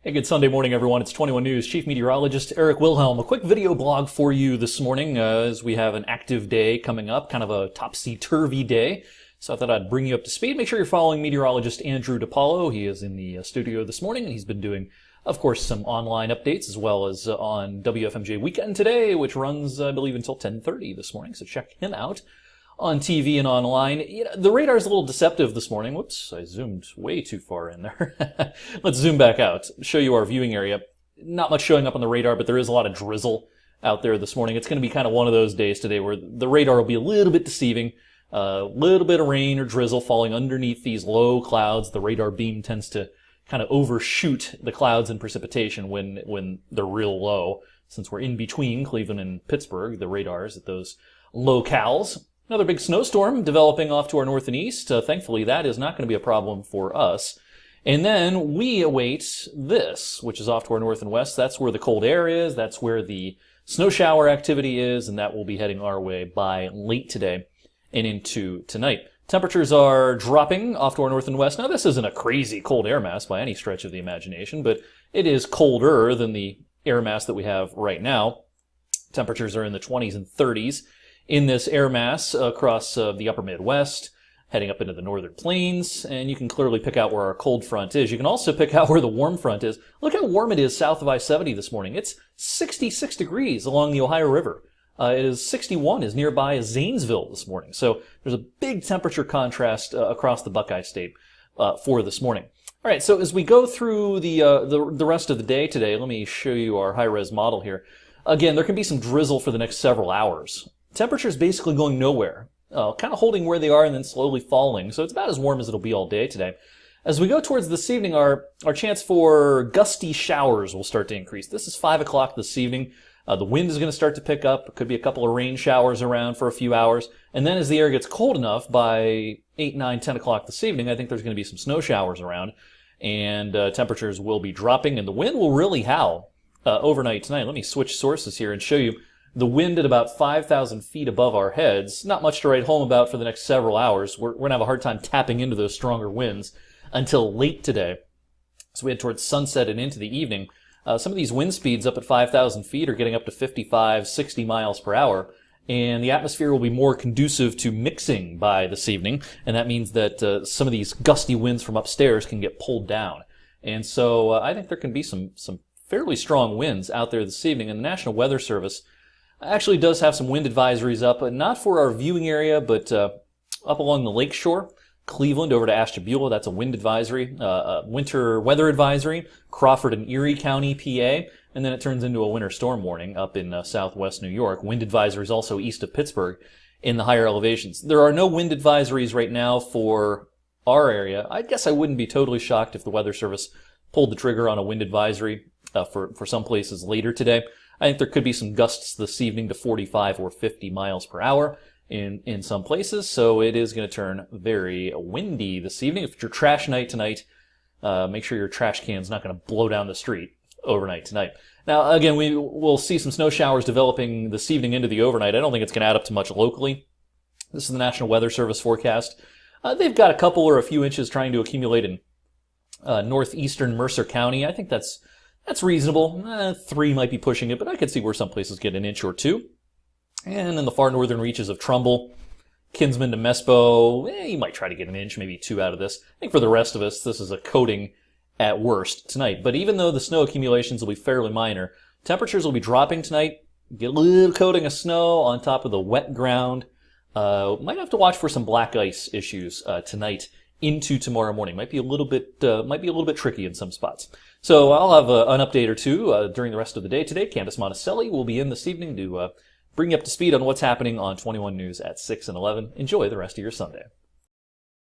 Hey, good Sunday morning, everyone. It's 21 News Chief Meteorologist Eric Wilhelm. A quick video blog for you this morning as we have an active day coming up, kind of a topsy-turvy day. So I thought I'd bring you up to speed. Make sure you're following meteorologist Andrew DiPaolo. He is in the studio this morning, and he's been doing, of course, some online updates as well as on WFMJ Weekend Today, which runs, I believe, until 10:30 this morning. So check him out on TV and online. The radar is a little deceptive this morning. Whoops, I zoomed way too far in there. Let's zoom back out, show you our viewing area. Not much showing up on the radar, but there is a lot of drizzle out there this morning. It's going to be kind of one of those days today where the radar will be a little bit deceiving. A little bit of rain or drizzle falling underneath these low clouds. The radar beam tends to kind of overshoot the clouds and precipitation when they're real low. Since we're in between Cleveland and Pittsburgh, the radar is at those locales. Another big snowstorm developing off to our north and east. Thankfully, that is not going to be a problem for us. And then we await this, which is off to our north and west. That's where the cold air is. That's where the snow shower activity is, and that will be heading our way by late today and into tonight. Temperatures are dropping off to our north and west. Now, this isn't a crazy cold air mass by any stretch of the imagination, but it is colder than the air mass that we have right now. Temperatures are in the 20s and 30s. In this air mass across the upper Midwest, heading up into the northern plains, and you can clearly pick out where our cold front is. You can also pick out where the warm front is. Look how warm it is south of I-70 this morning. It's 66 degrees along the Ohio River. It is 61 as nearby as Zanesville this morning. So there's a big temperature contrast across the Buckeye State for this morning. All right, so as we go through the rest of the day today, let me show you our high-res model here. Again, there can be some drizzle for the next several hours. Temperatures basically going nowhere, kind of holding where they are and then slowly falling. So it's about as warm as it'll be all day today. As we go towards this evening, our chance for gusty showers will start to increase. This is 5 o'clock this evening. The wind is going to start to pick up. It could be a couple of rain showers around for a few hours. And then as the air gets cold enough by 8, 9, 10 o'clock this evening, I think there's going to be some snow showers around. And temperatures will be dropping, and the wind will really howl overnight tonight. Let me switch sources here and show you the wind at about 5,000 feet above our heads. Not much to write home about for the next several hours. We're going to have a hard time tapping into those stronger winds until late today. So we head towards sunset and into the evening. Some of these wind speeds up at 5,000 feet are getting up to 55, 60 miles per hour. And the atmosphere will be more conducive to mixing by this evening. And that means that some of these gusty winds from upstairs can get pulled down. And so I think there can be some fairly strong winds out there this evening. And the National Weather Service actually does have some wind advisories up, not for our viewing area, but up along the lake shore. Cleveland over to Ashtabula, that's a wind advisory, winter weather advisory. Crawford and Erie County, PA, and then it turns into a winter storm warning up in southwest New York. Wind advisories also east of Pittsburgh in the higher elevations. There are no wind advisories right now for our area. I guess I wouldn't be totally shocked if the Weather Service pulled the trigger on a wind advisory for some places later today. I think there could be some gusts this evening to 45 or 50 miles per hour in some places, so it is going to turn very windy this evening. If it's your trash night tonight, make sure your trash can's not going to blow down the street overnight tonight. Now, again, we will see some snow showers developing this evening into the overnight. I don't think it's going to add up to much locally. This is the National Weather Service forecast. They've got a couple or a few inches trying to accumulate in northeastern Mercer County. I think that's reasonable. 3 might be pushing it, but I could see where some places get an inch or 2. And in the far northern reaches of Trumbull, Kinsman to Mespo, you might try to get an inch, maybe 2 out of this. I think for the rest of us, this is a coating at worst tonight. But even though the snow accumulations will be fairly minor, temperatures will be dropping tonight. Get a little coating of snow on top of the wet ground. Might have to watch for some black ice issues tonight into tomorrow morning. Might be a little bit tricky in some spots. So I'll have an update or two during the rest of the day today. Candace Monticelli will be in this evening to bring you up to speed on what's happening on 21 News at 6 and 11. Enjoy the rest of your Sunday.